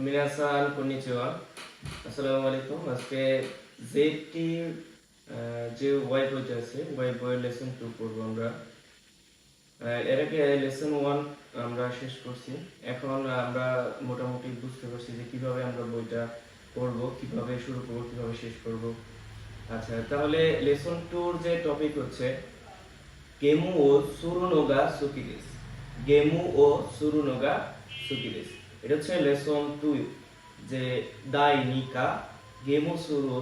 মিনাসান konnichiwa আসসালামু আলাইকুম। আজকে জেডটি যে ওয়াই বইটা আছে ওয়াই বইয়ের লেসন 2 পড়বো আমরা। এর আগে লেসন 1 আমরা শেষ করছি। এখন আমরা মোটামুটি বুঝতে পারছি যে কিভাবে আমরা বইটা পড়বো, কিভাবে শুরু করবো, কিভাবে শেষ করব। আচ্ছা, তাহলে লেসন 2 এর যে টপিক হচ্ছে গেমু ও সুরুনোগা সুকিদেস। গেমু ও সুরুনোগা সুকিদেস, এটা হচ্ছে লেসন 2 যে দাই নিকা গেমু সুরু ও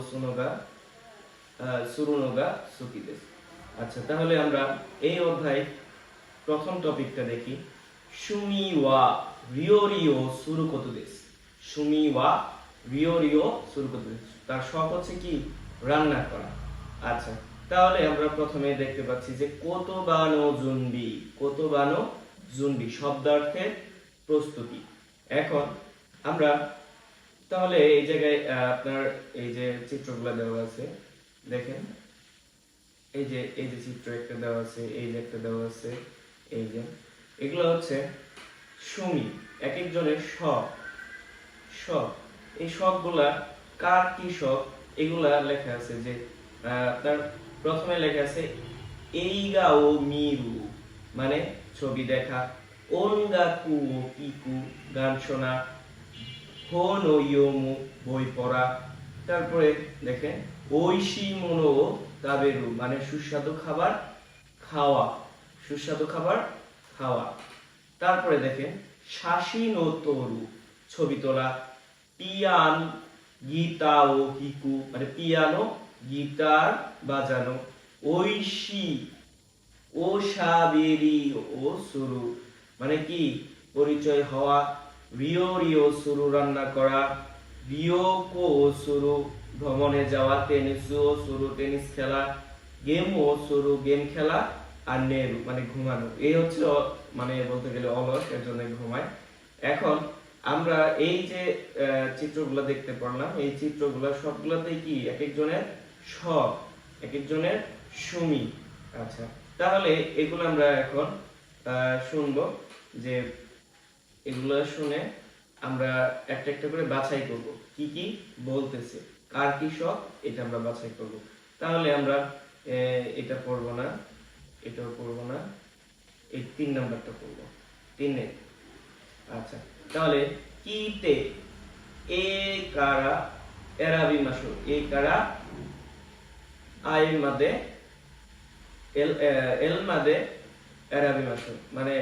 সুরুনোগা সুকিদেস। আচ্ছা, তাহলে আমরা এই অধ্যায় প্রথম টপিকটা দেখি। সুমি ওয়া রিওরিও সুরুকোতো দেস। সুমি ওয়া রিওরিও সুরুকোতো দেস, তার শখ হচ্ছে কি রান্না করা। আচ্ছা, তাহলে আমরা প্রথমে দেখতে পাচ্ছি যে কোতোবানো জুনবি। কোতোবানো জুনবি শব্দার্থে প্রস্তুতি। এখন আমরা তাহলে এই জায়গায় আপনার এই যে চিত্রগুলো দেওয়া আছে দেখেন, এই যে চিত্র একটা দেওয়া আছে, এই যে একটা দেওয়া আছে, এই যে এগুলো হচ্ছে সুমি, এক একজনের শখ। শখ, এই শখগুলা কার কি শখ এগুলা লেখা আছে যে আপনার প্রথমে লেখা আছে এইগা ও মিরু মানে ছবি দেখা, ওনগাকু ও কিকু গান শোনা, হন ও ইয়োমু বই পড়া, তারপরে দেখেন ওইশি মোনো ও তাবেরু মানে সুস্বাদু খাবার খাওয়া, সুস্বাদু খাবার খাওয়া। তারপরে দেখেন শাসিন ও তরু ছবি তোলা, পিয়ান গীতা ও হিকু মানে পিয়ানো গিটার বাজানো, ওইশি ও সাবেরি ও সুরু মানে কি পরিচয় হওয়া, রিও রিও সুরু রান্না করা, রিওকো ও সুরু ভ্রমণে যাওয়া, টেনিস ও সুরু টেনিস খেলা, গেম ও সুরু গেম খেলা, আর নেরু মানে ঘুমানো। এই হচ্ছে মানে বলতে গেলে অলস, এর জন্য ঘুমায়। এখন আমরা এই যে চিত্রগুলো দেখতে পারলাম, এই চিত্রগুলো সবগুলোতেই কি এক একজনের শখ, এক একজনের সুমি। আচ্ছা, তাহলে এগুলো আমরা এখন শুনবো, যে এগুলো শুনে আমরা একটা একটা করে বাছাই করব কি কি বলতেছে, কার কি শখ এটা আমরা বাছাই করব। তাহলে আমরা এটা পড়ব না, এটাও পড়ব না, এই 3 নাম্বারটা পড়ব, 3 আচ্ছা, তাহলে কিতে এ কারা এরাবি মাসু, এ কারা আই মাদে এল মাদে এরাবি মাসু মানে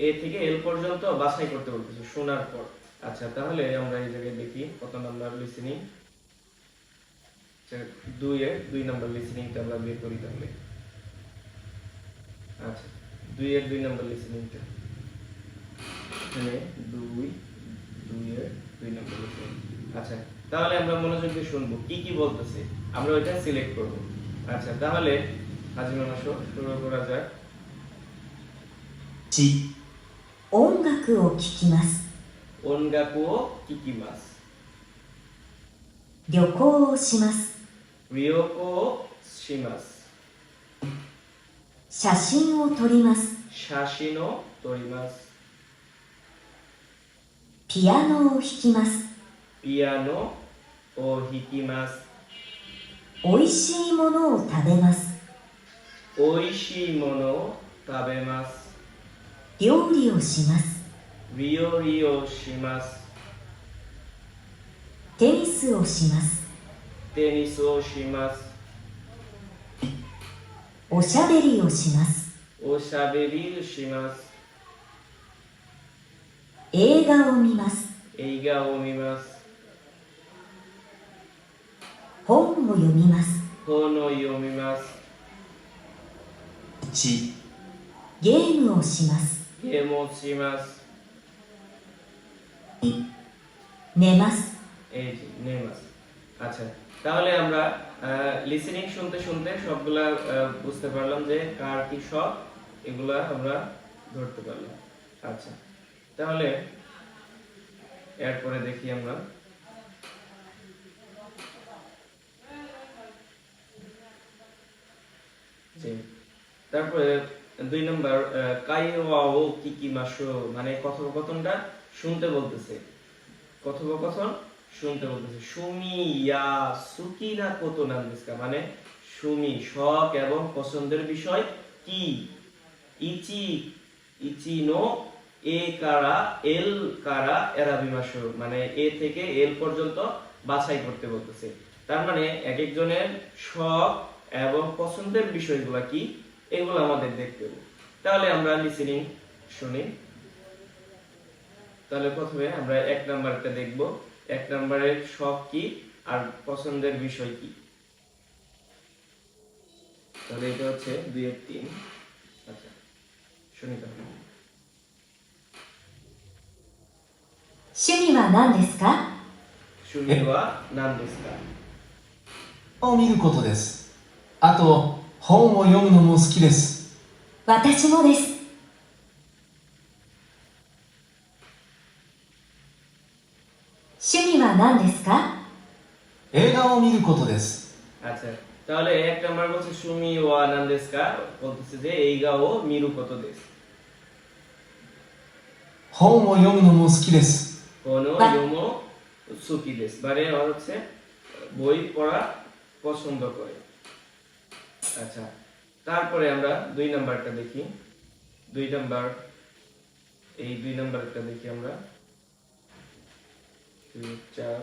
এ থেকে এল পর্যন্ত বাছাই করতে বলতেছে শোনার পর। আচ্ছা, তাহলে আমরা এই জায়গায় দেখি কত নাম্বার লিসেনিং। 2 নাম্বার লিসেনিংটা আমরা বের করি তাহলে। আচ্ছা, 2 নাম্বার লিসেনিংটা এখানে 2 নাম্বার লিসেনিং। আচ্ছা, তাহলে আমরা মনোযোগ দিয়ে শুনবো কি কি বলতেছে, আমরা ওইটা সিলেক্ট করব। আচ্ছা, তাহলে হাজির মানুষ শুরু করা যাক। 音楽を聴きます。 音楽を聴きます。 旅行をします。 旅行をします。 写真を撮ります。 写真を撮ります。 ピアノを弾きます。 ピアノを弾きます。 おいしいものを食べます。 おいしいものを食べます。 料理をします。 料理をします。 テニスをします。 テニスをします。 おしゃべりをします。 おしゃべりをします。 映画を見ます。 映画を見ます。 本を読みます。 本を読みます。 ゲームをします。 ゲームをします。 寝ます。 এই যে নেমাস। আচ্ছা, তাহলে আমরা লিসেনিং শুনতে শুনতে সবগুলা বুঝতে পারলাম যে কার কি শখ, এগুলা আমরা ধরতে পারলাম। আচ্ছা, তাহলে এরপরে দেখি আমরা যে তারপরে 2 নাম্বার কাইওয়াও কিকিমাশো মানে কথোপকথনটা শুনতে বলতেছে। কথোপকথন শুনতে বলতেছে। সুমি ইয়া সুকি না কোতো নাম দিস্কা, মানে সুমি শখ এবং পছন্দের বিষয় কি। ইচি ইচি নো এ কারা এল কারা এরাবিমাশু, মানে এ থেকে এল পর্যন্ত বাছাই করতে বলতেছে। তার মানে এক একজনের শখ এবং পছন্দের বিষয়গুলো কি এগুলো আমাদের দেখতে হবে। তাহলে আমরা লিসেনিং শুনি। তাহলে প্রথমে আমরা 1 নাম্বারটা দেখব। 1 নাম্বারের শখ কি আর পছন্দের বিষয় কি। তাহলে এটা হচ্ছে 2 এর 3। আচ্ছা শুনি তাহলে। 趣味は何ですか？ শুমি ওয়া নাম দিস্কা। を見ることです。あと、本を読むのも好きです。私もです。趣味は何ですか？映画を見ることです。 আচ্ছা তাহলে 1 নাম্বার বলছে সুমি ওয়া নাম দিস্কা, বলতেছে যে এইগা ও মিরু কত দেশ। 本を読むのも好きです。 কোনো ইয়োমো সুকি দেশ, মানে হচ্ছে বই পড়া পছন্দ করে। আচ্ছা তারপরে আমরা 2 নাম্বারটা দেখি। 2 নাম্বার, এই 2 নাম্বারটা দেখি আমরা। 2 4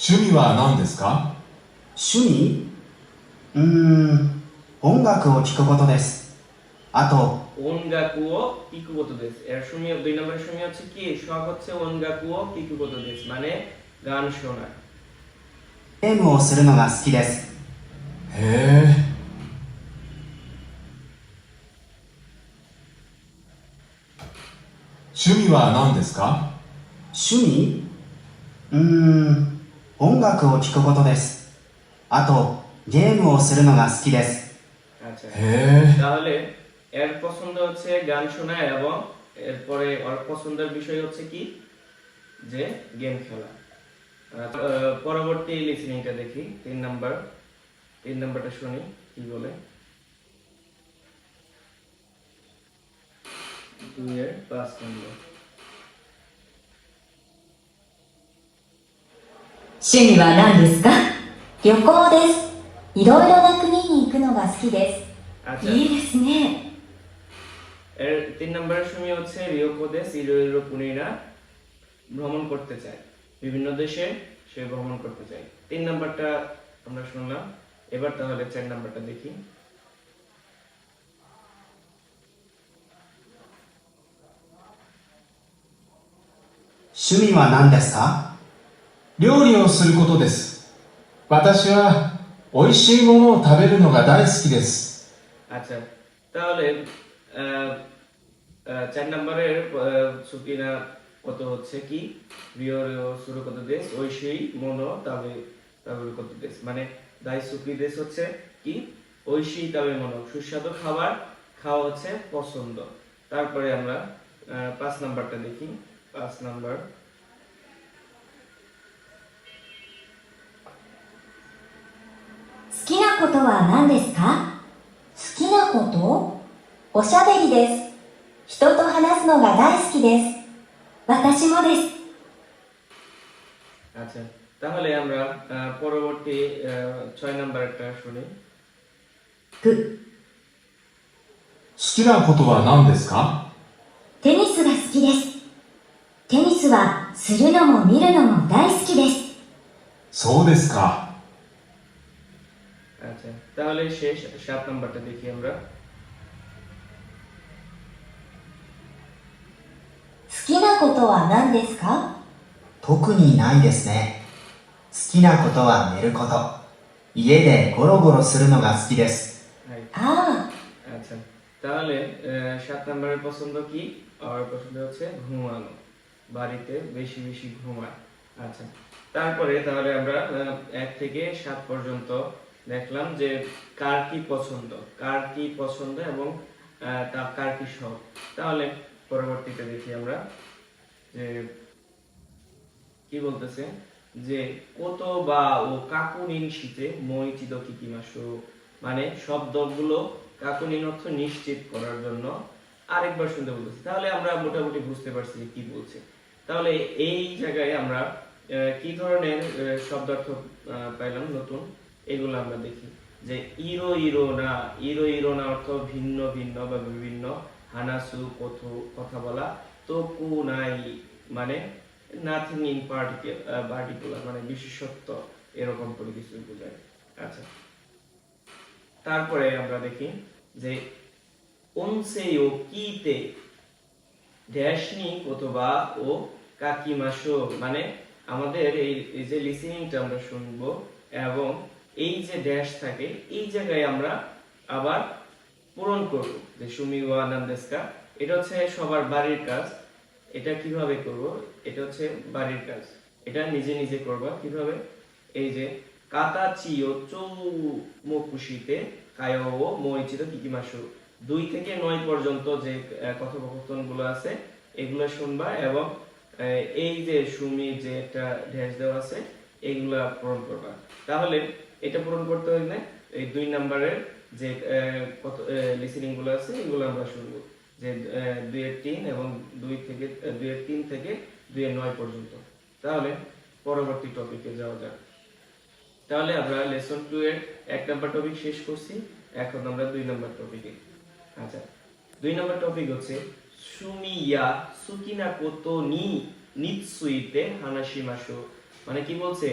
趣味は何ですか？趣味音楽を聴くことです。あと、 ওনগাকুও কিকুবোতো দেশ। এর সুমি 2 নম্বরের সুমি হচ্ছে কি, শখ হচ্ছে ওনগাকুও কিকুবোতো দেশ, মানে গান শোনা। ゲームをするのが好きです。へえ。趣味は何ですか？趣味音楽を聴くことです。あと、ゲームをするのが好きです。 আচ্ছা へえ。 তাহলে এর পছন্দ হচ্ছে গান শোনা এবং এরপরে ওর পছন্দের বিষয় হচ্ছে কি, যে গেম খেলা। পরবর্তী লিসেনিংটা দেখি। 3 নাম্বার, 3 নাম্বারটা শুনি কি বলে। 2 এর 5 নম্বর। 趣味は何ですか？旅行です。いろいろな国に行くのが好きです。 আচ্ছা いいですね。 এর 3 নম্বরের সময় হচ্ছে রিওকো দেশ ইরোইরো কুনিরা, ভ্রমণ করতে চায়, বিভিন্ন দেশে সে ভ্রমণ করতে চায়। 3 নাম্বারটা আমরা শুনলাম। এবার তাহলে 4 নাম্বারটা দেখি। 趣味は何ですか？料理をすることです。私は美味しいものを食べるのが大好きです。 আচ্ছা তাহলে 4 নম্বরের সুকিনা কত হচ্ছে কি, রিওরিও শুরু কত দেশ ঐশী মনো তবে তবে কত দেশ, মানে দাই সুকি দেশ হচ্ছে কি ঐশী তবে মনো, সুস্বাদু খাবার খাওয়া হচ্ছে পছন্দ। তারপরে আমরা 5 নাম্বারটা দেখি। 5 নাম্বার, 好きなことは何ですか？好きなこと？おしゃべりです。人と話すのが大好きです。私もです。 আচ্ছা তাহলে আমরা পরবর্তী 6 নাম্বারটা শুনি। く、好きなことは何ですか？テニスが好きです。テニスはするのも見るのも大好きです。そうですか。 আচ্ছা তাহলে শেষ 7 নাম্বারটা দেখি আমরা। 好きなことは何ですか？特にないですね。好きなことは寝ること。家でゴロゴロするのが好きです。 হাই ああ、 আচ্ছা তাহলে 7 নম্বরের পছন্দ কি, আর পছন্দ হচ্ছে ঘুমানো, বাড়িতে বেশি বেশি ঘুমায়। আচ্ছা তারপরে তাহলে আমরা 1 থেকে 7 পর্যন্ত দেখলাম যে কার কি পছন্দ, কার কি পছন্দ এবং কার কি শখ। তাহলে পরবর্তীতে দেখি আমরা যে কি বলতেছে, যে কত বা ও কাকুনিন শীতে মইচিদ কিকিমাসু, মানে শব্দগুলো কাকুনিন অর্থ নিশ্চিত করার জন্য আরেকবার শুনতে বলতেছে। তাহলে আমরা মোটামুটি বুঝতে পারছি যে কি বলছে। তাহলে এই জায়গায় আমরা কি ধরনের শব্দার্থ পাইলাম নতুন, এগুলো আমরা দেখি। যে ইরো ইরো না, ইরো ইরো না অর্থ ভিন্ন ভিন্ন বা বিভিন্ন, হানাসু কথা বলা, তোকু নাই মানে নাথিং ইন পার্টিকুলার মানে বিশেষত্ব, এরকম করে কিছু বোঝায়। আচ্ছা, তারপরে আমরা দেখি যে ওনসেইও কিতে ড্যাশ নি কোতোবা ও কাকিমাশো, মানে আমাদের এই যে লিসেনিংটা আমরা শুনবো এবং এই যে ড্যাশ থাকে এই জায়গায় আমরা আবার পূরণ করব। যে সুমি ওয়া নান্দেস্কা, এটা হচ্ছে সবার বাড়ির কাজ। এটা কিভাবে করব? এটা হচ্ছে বাড়ির কাজ, এটা নিজে নিজে করবা। কিভাবে? এই যে কাতাচি ও চৌমকুশিতে কায়ো ও মোইচিতো কিকিমাশো, 2 থেকে 9 পর্যন্ত যে কথোপকথনগুলো আছে এগুলো শুনবা এবং এই যে সুমি যে একটা ড্যাশ দেওয়া আছে এইগুলা পূরণ করবা। তাহলে এটা পূরণ করতে হলে এই 2 নম্বরের যে কত লিসেনিং গুলো আছে এগুলো আমরা শুনবো। যে 2 এর 3 এবং 2 এর 3 থেকে 2 এর 9 পর্যন্ত। তাহলে পরবর্তী টপিকে যাওয়া যাক। তাহলে আমরা লেসন 2 এর 1 নাম্বার টপিক শেষ করছি, এখন আমরা 2 নাম্বার টপিকে। আচ্ছা, 2 নাম্বার টপিক হচ্ছে সুমিয়া সুকিনা কোতো নি নিৎসুইতে হানাশিমাশো, মানে কি বলছে?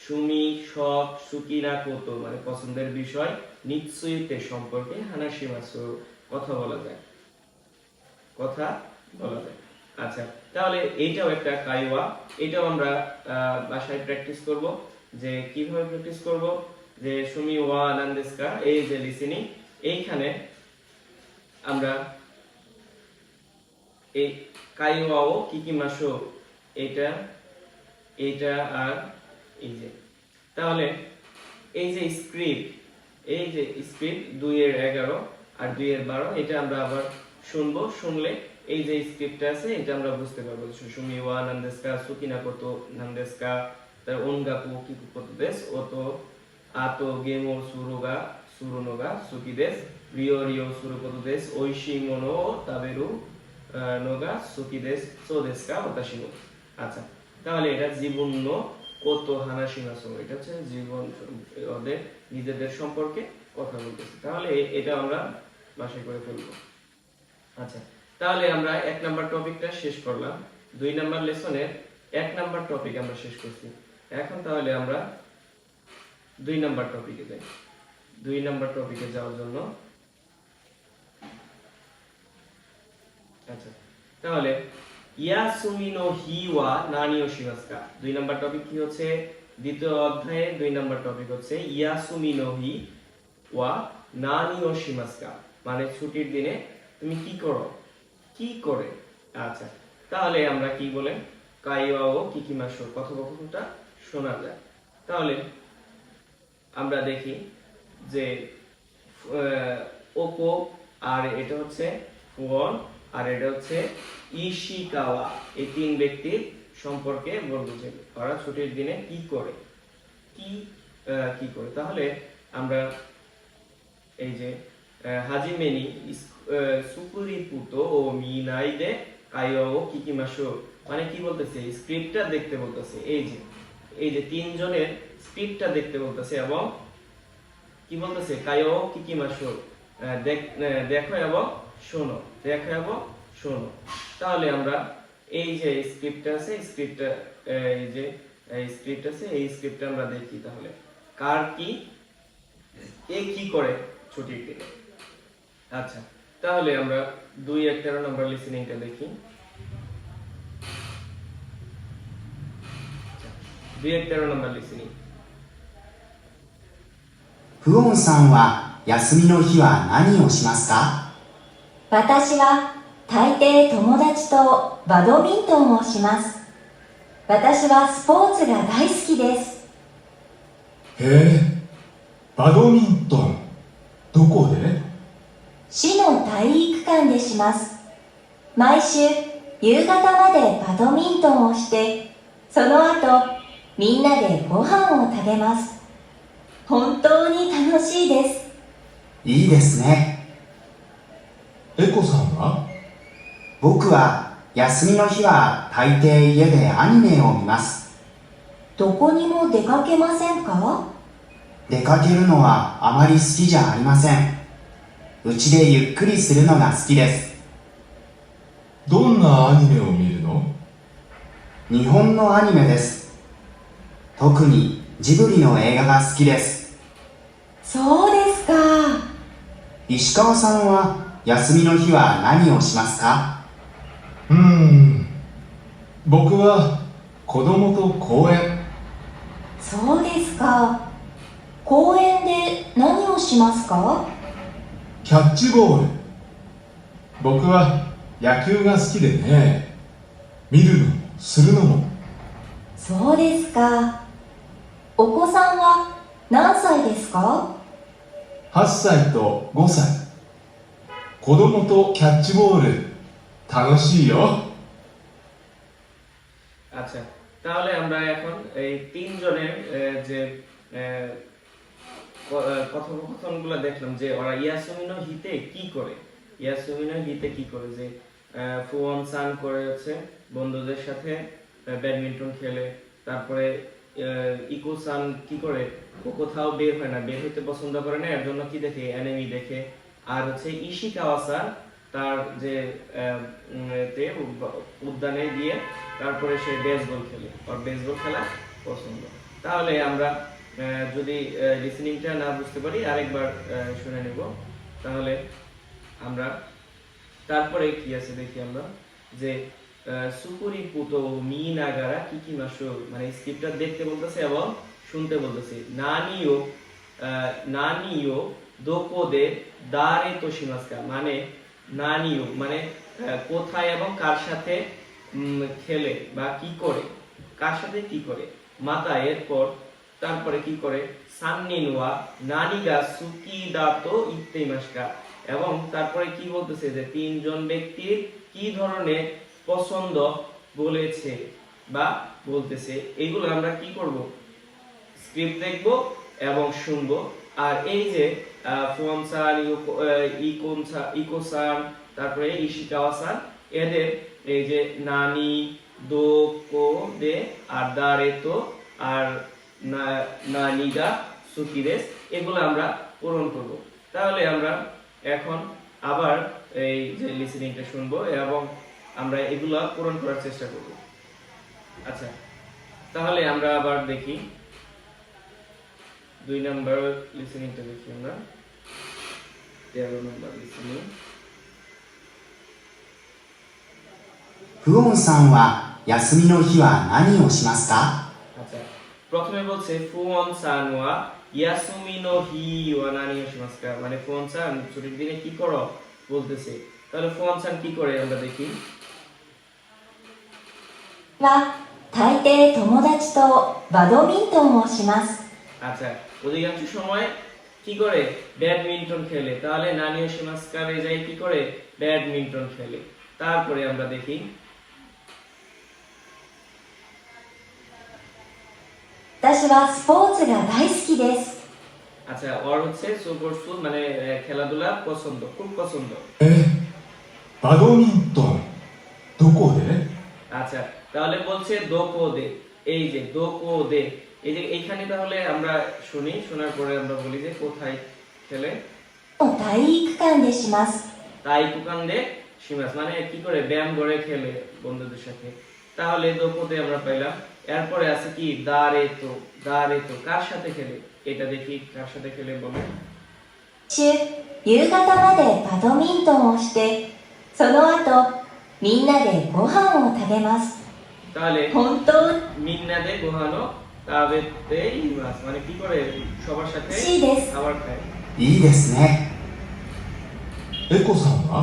সুমি শখ, সুকিনা কোতো মানে পছন্দের বিষয়, নিৎসুইতে সম্পর্কে, হানাশিমাশো কথা বলা যায়। আচ্ছা, তাহলে এইটাও একটা কাইওয়া, এটাও আমরা বাসায় প্র্যাকটিস করব। যে কিভাবে প্র্যাকটিস করব? যে সুমি ওয়া নান্দেস্কা, এই যে লিসেনিং, এইখানে আমরা এই কাইওয়াও কিকিমাশো, এটা আর এই যে, তাহলে এই যে স্ক্রিপ্ট 2 এর 11 আর 2 এর 12, এটা আমরা আবার শুনবো। শুনলে এই যে স্ক্রিপ্টটা আছে এটা আমরা বুঝতে পারবো। সুমি ওয়া নান্দেস্কা, সুকিনা কোতো নান্দেস্কা, তার ওনগাকু কিকু কোতো দেস, ওতো আতো গেমো সুরুনোগা সুকি দেস, রিও রিও সুরু কোতো দেস, ওইশি মোনো ও তাবেরু নোগা সুকি দেস, সো দেসকা ওতাশি নো। আচ্ছা, তাহলে এটা জীবন কত হানাশিমাসো, এটা হচ্ছে জীবন, ওদের নিজেদের সম্পর্কে কথা বলতেছে। তাহলে এটা আমরা বাসায় করে ফেলবো। আচ্ছা, তাহলে আমরা 1 নাম্বার টপিকটা শেষ করলাম। 2 নাম্বার লেসনের 1 নাম্বার টপিক আমরা শেষ করছি। এখন তাহলে আমরা 2 নাম্বার টপিকে যাই। 2 নাম্বার টপিকে যাওয়ার জন্য, আচ্ছা, তাহলে ইয়াসুমি নো হি ওয়া নানি ও শিমাসকা। 2 নাম্বার টপিক কি হচ্ছে? দ্বিতীয় অধ্যায়ে 2 নাম্বার টপিক হচ্ছে ইয়াসুমি নো হি ওয়া নানি ও শিমাসকা, মানে ছুটির দিনে তুমি কি করো, কি করে। আচ্ছা, তাহলে আমরা কি বলে কাইওয়া ও কিকিমাশো কথোপকথনটা শোনা যায়। তাহলে আমরা দেখি যে ওপো, আর এটা হচ্ছে ফুয়ন, আর এটা হচ্ছে ইশিকাওয়া, এই 3 ব্যক্তির সম্পর্কে বলবো যে ওরা ছুটির দিনে কি করে, কি করে। তাহলে আমরা এই যে হাজিমেনি সুকুরিপুতো ও মিনাইদে কাইওয়া ও কিকিমাশো, মানে কি বলতেছে? স্ক্রিপ্টটা দেখতে বলতেছে। এই যে 3 জনের স্ক্রিপ্টটা দেখতে বলতেছে এবং কি বলতেছে? কাইওয়া ও কিকিমাশো, দেখো এবং শোনো, তাহলে আমরা এই যে স্ক্রিপ্টটা আছে, এই স্ক্রিপ্টটা আমরা দেখি। তাহলে কার কি, কে কি করে ছুটির দিনে। আচ্ছা, তাহলে আমরা 2-13 নম্বর লিসেনিংটা দেখি। 2-13 নম্বর লিসেনিং। フオンさんは休みの日は何をしますか？私は大抵友達とバドミントンをします。私はスポーツが大好きです。へえ、バドミントン、どこで？市の体育館でします。毎週夕方までバドミントンをして、その後みんなでご飯を食べます。本当に楽しいです。いいですね。エコさんは？僕は休みの日は大抵家でアニメを見ます。どこにも出かけませんか？出かけるのはあまり好きじゃありません。うちでゆっくりするのが好きです。どんなアニメを見るの？日本のアニメです。特にジブリの映画が好きです。そうですか。石川さんは休みの日は何をしますか？僕は子供と公園。そうですか。公園で何をしますか？キャッチボール。僕は野球が好きでね。見るのもするのも。そうですか。お子さんは何歳ですか8歳と5歳。子供とキャッチボール楽しいよ。আচ্ছা, তাহলে আমরা এখন এই তিনজনের যে কথোপকথনগুলো দেখলাম যে ওরা ইয়াসুমিনো হিতে কি করে, যে ফুয়ন সান করেছে বন্ধুদের সাথে ব্যাডমিন্টন খেলে, তারপরে ইকো সান কি করে, ও কোথাও বের হয় না, বের হইতে পছন্দ করে না, এর জন্য কি দেখে, অ্যানিমে দেখে। আর হচ্ছে ইশিকাওয়া সান তার যে উদ্যানে গিয়ে তারপরে সে বেসবল খেলে, আর বেসবল খেলা পছন্দ। তাহলে আমরা যদি লিসেনিংটা না বুঝতে পারি আরেকবার শুনে নেব। তাহলে আমরা তারপরে কি আছে দেখি আমরা, যে সুকুরি পুতো মি নাগারা কিকি মাসো, মানে স্ক্রিপ্টটা দেখতে বলতেছে এবং শুনতে বলতেছে। নানিও দোকো দে দারে তোশিমাসকা, মানে নানিও মানে কোথায় এবং কার সাথে খেলে বা কি করে, কার সাথে কি করে। মাতা এরপর তারপরে কি করে, সান্নিনওয়া নানিগা সুকিদাতো ইত্তেইমাসকা, এবং তারপরে কি বলতেছে যে তিনজন ব্যক্তির কি ধরনের পছন্দ বলেছে বা বলতেছে। এগুলো আমরা কি করব, স্ক্রিপ্ট দেখব এবং শুনবো। আর এই যে ফুয়নসান, ইকোসান, তারপরে ইশিকাওয়া-সান, এদের এই যে নানি, দোকো দে আর দারেতো আর নানিগা সুকিদেস, এগুলো আমরা পূরণ করব। তাহলে আমরা এখন আবার এই যে লিসেনিংটা শুনবো এবং আমরা এগুলো পূরণ করার চেষ্টা করব। আচ্ছা, তাহলে আমরা আবার দেখি 2 নম্বর লিসেনিংটা দেখি আমরা। 13 নম্বর লিসেনিং। フオンさんは休みの日は何をしますか？ আচ্ছা, প্রথমে বলছে ফুয়ন সান ওয়া ইয়াসুমি নো হি ওয়া নানি ও শিমাসকা, মানে ফুয়ন সান ছুটির দিনে কি করো বলতেছে। তাহলে ফুয়ন সান কি করে আমরা দেখি। は大抵友達とバドミントンをします。 আচ্ছা, অধিকাংশ সময় কি করে, ব্যাডমিন্টন খেলে। তাহলে নানি ও শিমাসকারে যাই কি করে, ব্যাডমিন্টন খেলে। তারপরে আমরা দেখি, 私はスポーツが大好きです。 আচ্ছা, ওর হচ্ছে সুপোর্টস মানে খেলাধুলা পছন্দ, খুব পছন্দ। バドミントンどこで？ আচ্ছা, তাহলে বলছে দোকো দে, এই যে দোকো দে, এই যে এইখানে তাহলে আমরা শুনি, শোনার পরে আমরা বলি যে কোথায় খেলে। 体育館でします。 তাই কুকান দে শিমাস, মানে কি করে, ব্যায়াম করে খেলে বন্ধুদের সাথে। তাহলে দোকোতে আমরা পাইলাম। এরপরে আছে কি, দারেতো, কার সাথে খেলে, এটা দেখি কার সাথে খেলে বলে। 週夕方までバドミントンをしてその後みんなでご飯を食べます。 তাহলে 本当 মিন্নাদে গোহানো তাবেতে ইমাস, মানে কি করে সবার সাথে 美味しいです。 খাবার খায়। いいですね。エコさんは？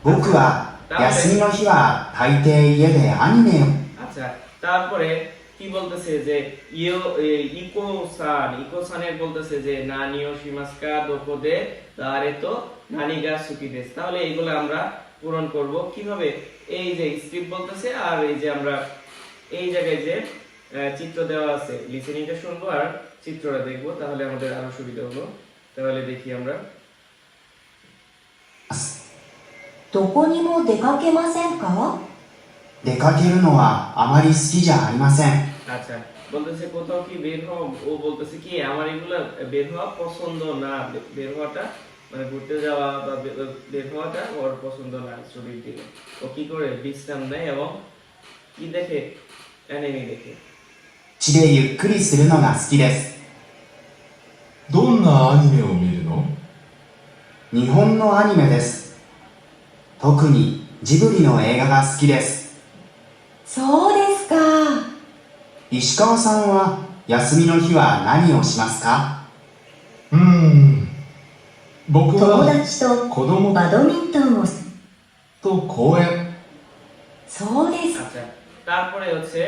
僕は休みの日は大抵家でアニメを。 আচ্ছা, তারপরে কি বলতেছে যে ইকোসানের বলতেছে যে নানিও শিমাসকা দোকোদে দারেতো নানিগা সুকিদেস। তাহলে এইগুলো আমরা পূরণ করব কিভাবে, এই যে স্ক্রিপ্ট বলতেছে আর এই যে আমরা এই জায়গায় যে চিত্র দেওয়া আছে, লিসেনিংটা শুনবো আর চিত্রটা দেখবো, তাহলে আমাদের আরো সুবিধা হলো। তাহলে দেখি আমরা। どこにも出かけませんか？出かけるのはあまり好きじゃありません。 আচ্ছা, বলতেছে কোথাও কি বের হওয়া, ও বলতেছে কি আমার এগুলো বের হওয়া পছন্দ না, বের হওয়াটা মানে ঘুরতে যাওয়া বা বের হওয়াটা ওর পছন্দ না ছুটির দিনে। ও কি করে বিশ্রাম নেয় এবং কি দেখে, অ্যানিমে দেখে। 家でゆっくりするのが好きです。どんなアニメを見るの？日本のアニメです。特にジブリの映画が好きです。そうですか。石川さんは休みの日は何をしますか？僕友は達と子供バドミントンをす。と公園。そうです。 আচ্ছা, তারপরে হচ্ছে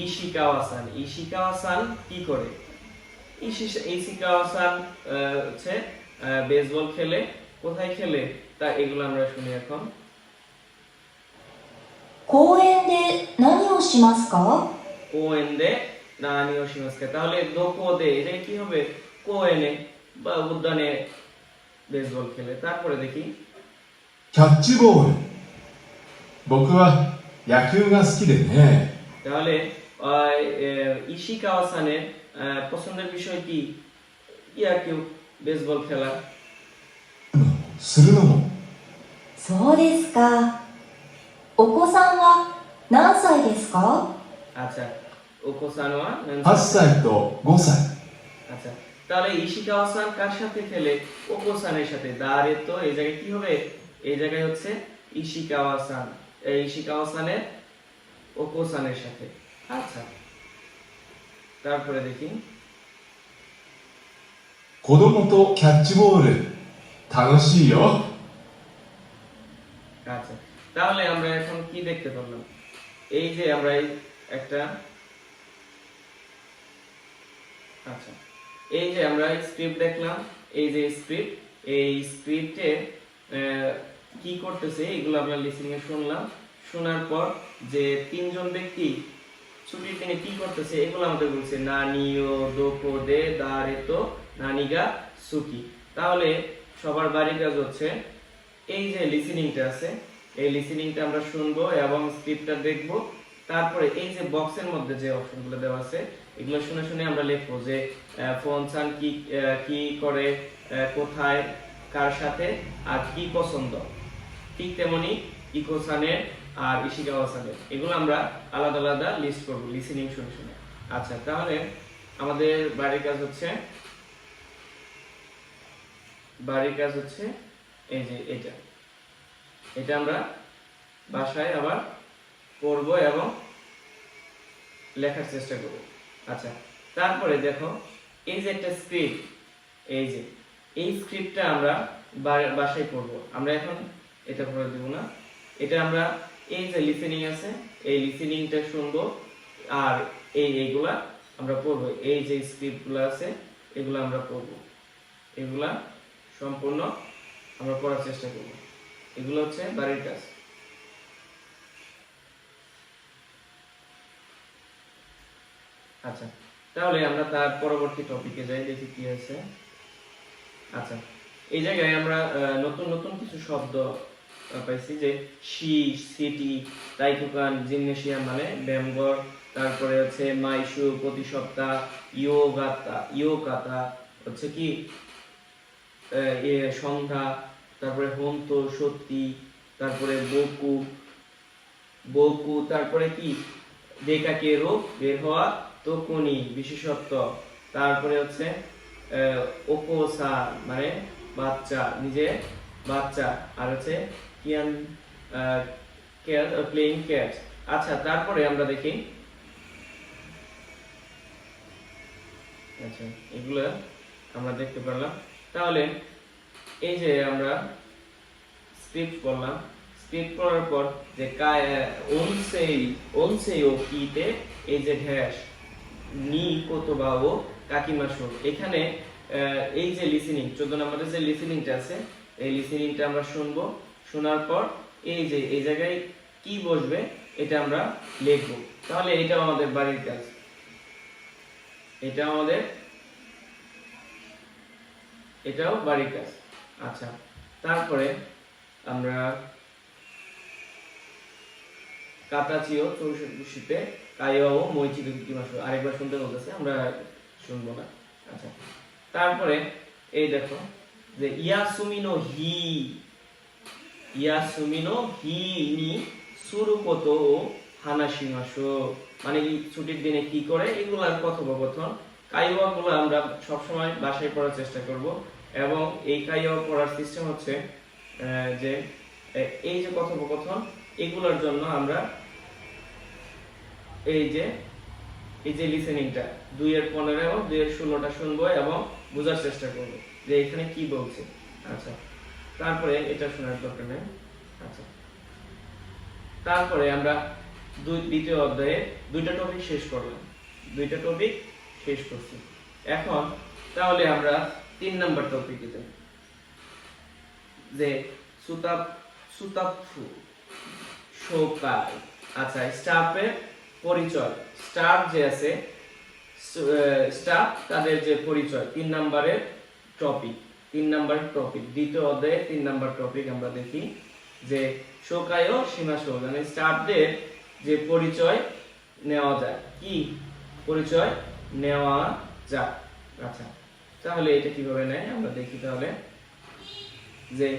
ইশিকাওয়া-সান। ইশিকাওয়া-সান কি করে? ইশিকাওয়া-সান হচ্ছে বেসবল খেলে। কোথায় খেলে তা এগুলো আমরা শুনি এখন। 公園で何をしますか？ কোয়েন্দে নানিও শিমাসকে। তাহলে দোকোদে এটা কি হবে? কোয়েনে বা উদ্যানে বেসবল খেলে। তারপরে দেখি キャッチボール。僕は野球が好きでね。 তাহলে ইশিকাওয়া-সানের পছন্দের বিষয় কি? ইয়াকিউ, বেসবল খেলা। するのも。そうですか。お子さんは何歳ですか？ আচ্ছা, ওকো-সান ওয়া 8歳と5歳。 আচ্ছা, তাহলে ইশিকাওয়া-সান কার সাথে খেলে? ওকো-সানের সাথে। দাঁড়ে তো এই জায়গায় কি হবে? এই জায়গায় হচ্ছে ইশিকাওয়া-সান, এই ইশিকাওয়া-সানের ওকো-সানের সাথে। আচ্ছা, তারপরে দেখি 子供とキャッチボール。楽しいよ。 আচ্ছা, তাহলে আমরা এখন কি দেখতে পারলাম? এই যে আমরা একটা, আচ্ছা, এই যে আমরা স্ক্রিপ্ট দেখলাম, এই যে স্ক্রিপ্ট, এই স্ক্রিপ্টে কি করতেছে এগুলো আমরা লিসেনিং এ শুনলাম। শোনার পর যে তিনজন ব্যক্তি ছুটির দিনে কি করতেছে এগুলো আমাদের বলছে নানিও দোকোদে দারেতো নানিগা সুকি। তাহলে সবার বাড়ির কাজ হচ্ছে এই যে লিসেনিংটা আছে, এই লিসেনিংটা আমরা শুনবো এবং স্ক্রিপ্টটা দেখবো। তারপরে এই যে বক্সের মধ্যে যে অপশনগুলো দেওয়া আছে এগুলো শুনে শুনে আমরা লিখবো যে ফোনসান কি কি করে, কোথায়, কার সাথে, আর কি পছন্দ। ঠিক তেমনি ইকো-সানের আর ইশিকাওয়া-সানের এগুলো আমরা আলাদা আলাদা লিস্ট করবো লিসেনিং শুনে শুনে। আচ্ছা, তাহলে আমাদের বাড়ির কাজ হচ্ছে এই যে এটা আমরা বাসায় আবার পড়বো এবং লেখার চেষ্টা করব। আচ্ছা, তারপরে দেখো এই যে একটা স্ক্রিপ্ট, এই যে এই স্ক্রিপ্টটা আমরা বাসায় পড়বো। আমরা এখন এটা পড়ে দেব না, এটা আমরা এই যে লিসেনিং আছে এই লিসেনিংটা শুনবো আর এইগুলা আমরা পড়বো। এই যে স্ক্রিপ্টগুলো আছে এগুলো আমরা পড়বো, এগুলা সম্পূর্ণ আমরা পড়ার চেষ্টা করব। এগুলো হচ্ছে বাড়ির কাজ। আচ্ছা, তাহলে আমরা তার পরবর্তী টপিকে যাই, দেখি কি আছে। আচ্ছা, এই জায়গায় আমরা নতুন নতুন কিছু শব্দ পাইছি, যে শি, সিটি, তাইকুকান, জিমনেশিয়াম মানে ব্যায়ামঘর, তারপরে হচ্ছে মাইশু প্রতি সপ্তাহ, ইয়োকাতা হচ্ছে কি সন্ধ্যা, তারপরে হন্তো সত্যি, তারপরে বকু, তারপরে কি দেকাকেরো বের হওয়া, তোকুনি বিশেষত্ব, তারপরে হচ্ছে ওকোসা মানে বাচ্চা, নিজে বাচ্চা, আর হচ্ছে কিয়ান প্লেইং ক্যাট। আচ্ছা, তারপরে আমরা দেখি, আচ্ছা এগুলো আমরা দেখতে পারলাম। তাহলে এই যে আমরা স্ক্রিপ্ট করলাম, স্ক্রিপ্ট করার পর যে ওনসেই ও কিতে এই যে ঢ্যাশ নি কোতোবা ও কাকিমাশো, এখানে এই যে লিসেনিং 14 নম্বরের যে লিসেনিংটা আছে এই লিসেনিংটা আমরা শুনবো। শোনার পর এই যে এই জায়গায় কি বসবে এটা আমরা লিখবো। তাহলে এটাও আমাদের বাড়ির কাজ, এটাও বাড়ির কাজ। আচ্ছা, তারপরে আমরা দেখি, এই যে আমরা স্ক্রিপ্ট করলাম, স্ক্রিপ্ট করার পর যে ওনসেই ও কিতে এই যে ঢ্যাশ নি কোতোবা ও কাকিমাশো, এখানে এই যে লিসেনিং 14 নম্বরের যে লিসেনিংটা আছে এই লিসেনিংটা আমরা শুনবো। শোনার পর এই যে এই জায়গায় কি বসবে এটা আমরা লিখবো। তাহলে এটাও আমাদের বাড়ির কাজ, এটাও বাড়ির কাজ। আচ্ছা, তারপরে আমরা দেখি, এই যে আমরা স্ক্রিপ্ট করলাম, স্ক্রিপ্ট করার পর যে ওনসেই ও কিতে এই যে ঢ্যাশ নি কোতোবা ও কাকিমাশো, এখানে এই যে লিসেনিং 14 নম্বরের যে লিসেনিংটা আছে এই লিসেনিংটা আমরা শুনবো। শোনার পর এই যে এই জায়গায় কি বসবে এটা আমরা লিখবো। তাহলে এটাও আমাদের বাড়ির কাজ, কাতাচিও চৌষট্টিতে কাইও মইচিদো কিমাশো। আরেকবার শুনতে বলতেছে, আমরা শুনবো না। আচ্ছা, তারপরে এই দেখো যে ইয়াসুমিনো হি নি সুরুকোতো ও হানাশিমাশো, মানে এই ছুটির দিনে কি করে এগুলার কথোপকথন। কাইওয়া গুলো আমরা সবসময় বাসায় পড়ার চেষ্টা করব, এবং এই কাইওয়া পড়ার সিস্টেম হচ্ছে যে এই যে কথোপকথন এগুলোর জন্য আমরা এই যে লিসেনিংটা 2-15 এবং 2-16টা শুনবো এবং বোঝার চেষ্টা করব যে এখানে কি বলছে। আচ্ছা, তারপরে এটা শোনার দরকার নেই। আচ্ছা, তারপরে আমরা দ্বিতীয় অধ্যায়ে 2টা টপিক শেষ করছি। এখন তাহলে আমরা 3 নাম্বার টপিকে যাই, যে সুতাপফু শোকাই। আচ্ছা, স্টাফের পরিচয়, স্টাফ যে আছে, স্টাফ তাদের যে পরিচয়, 3 নাম্বারের টপিক, দ্বিতীয় অধ্যায়ে 3 নাম্বার টপিক আমরা দেখি যে শোকায়ও সীমাশো, মানে স্টাফদের যে পরিচয় নেওয়া যায়, কি পরিচয় নেওয়া যায়। আচ্ছা, তাহলে এটা কিভাবে নেয় আমরা দেখি। তাহলে যে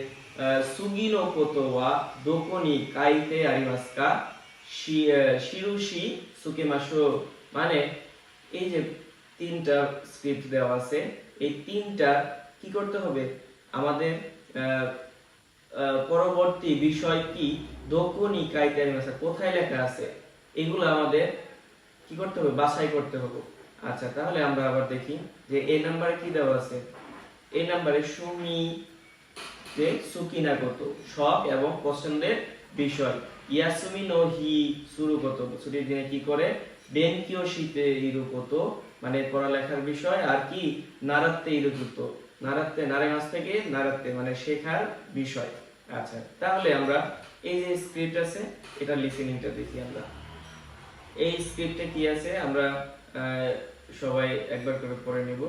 সুগিনো কোতো ওয়া দোকোনি কাইতে আরিমাসকা শিরুশি সুকেমাশো, মানে এই যে 3টা স্ক্রিপ্ট দেওয়া আছে, এই 3টা কি করতে হবে, আমাদের পরবর্তী বিষয় কি দোকোনি কাইতে আরিমাসকা কোথায় লেখা আছে এগুলো আমাদের কি করতে হবে, বাছাই করতে হবে। আচ্ছা, তাহলে আমরা আবার দেখি যে এই নাম্বারে কি দেওয়া আছে। এই নাম্বারে সুমি যে সুকিনাগতো শখ এবং পছন্দের বিষয়, ইয়াসুমি নো হি সুরুগতো ছুটির দিনে কি করে, বেনকিও শীতে ইরুকতো মানে পড়ালেখার বিষয়, আর কি নারাত্তে ইরুকতো নারাত্তে নারে মাস থেকে নারাত্তে মানে শেখার বিষয়। আচ্ছা, তাহলে আমরা এই যে স্ক্রিপ্ট আছে এটা লিসেনিংটা দেখি। আমরা এই স্ক্রিপ্টে কি আছে আমরা সবাই একবার করে পড়ে নিব,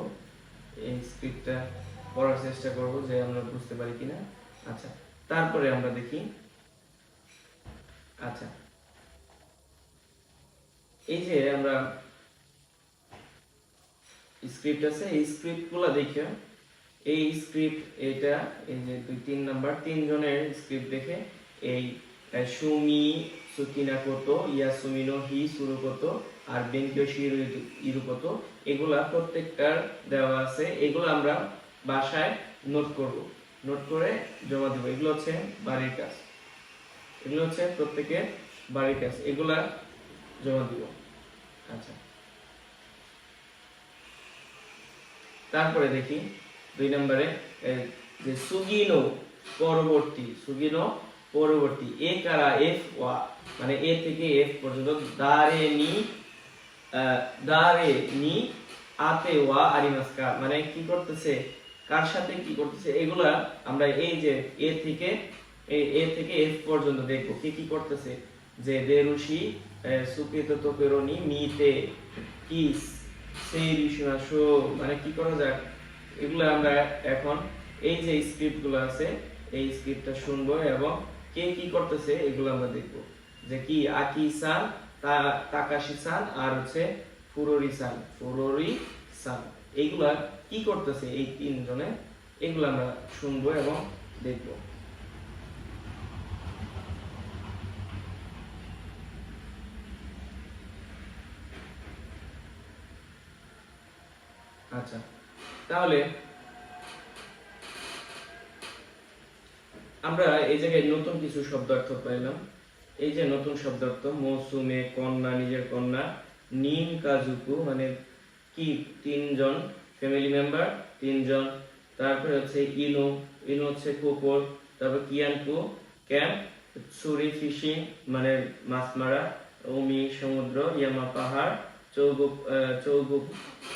এই স্ক্রিপ্টটা পড়ার চেষ্টা করব যে আমরা বুঝতে পারি কিনা। আচ্ছা, তারপরে আমরা দেখি। আচ্ছা, এই যে আমরা স্ক্রিপ্ট আছে, এই স্ক্রিপ্টগুলো দেখে, এই স্ক্রিপ্ট এটা এই যে 2-3 নাম্বার 3 জনের স্ক্রিপ্ট দেখে এই সুমি সুকিনাকোতো ইয়াসুমিনো হি সুরুকোতো আর বেনকিয়োশি ইরুকোতো এগুলা প্রত্যেকটার দেওয়া আছে। এগুলো আমরা বাসায় নোট করে জমা দেব। এগুলো হচ্ছে বাড়ির কাজ, প্রত্যেকের বাড়ির কাজ, এগুলা জমা দিব। আচ্ছা, তারপরে দেখি 2 নম্বরে যে সুগিনো পরবর্তী এ কারা এফ ওয়া, মানে এ থেকে এফ পর্যন্ত দারে নি আতে ওয়া আরিমাসকা, মানে কি করতেছে, কার সাথে কি করতেছে, এগুলা আমরা এই যে এ থেকে এফ পর্যন্ত দেখবো কি করতেছে। যে দেরুশি সুকিতো তোপেরনি মিতে কিস সেই রিশনাশো, মানে কি করা যাক, এগুলো আমরা এখন এই যে স্ক্রিপ্ট গুলো আছে এই স্ক্রিপ্টটা শুনবো এবং কে কি করতেছে এগুলো আমরা দেখবো। যে কি আকি সান, তাকাশি সান আর হচ্ছে ফুরোরি সান এইগুলা কি করতেছে এই 3 জনে, এগুলো আমরা শুনবো এবং দেখবো। আচ্ছা, তাহলে আমরা এই জায়গায় নতুন কিছু শব্দার্থ পাইলাম। এই যে নতুন শব্দার্থ, মৌসুমে কন্যা, নিজের কন্যা, নিন কাজুকু মানে কি 3 জন ফ্যামিলি মেম্বার 3 জন, তারপরে হচ্ছে ইনো হচ্ছে কুকুর, তারপর কিয়ানকু ক্যাম্প, সুরি ফিশিং মানে মাছ মারা, ওমি সমুদ্র, ইয়ামা পাহাড়,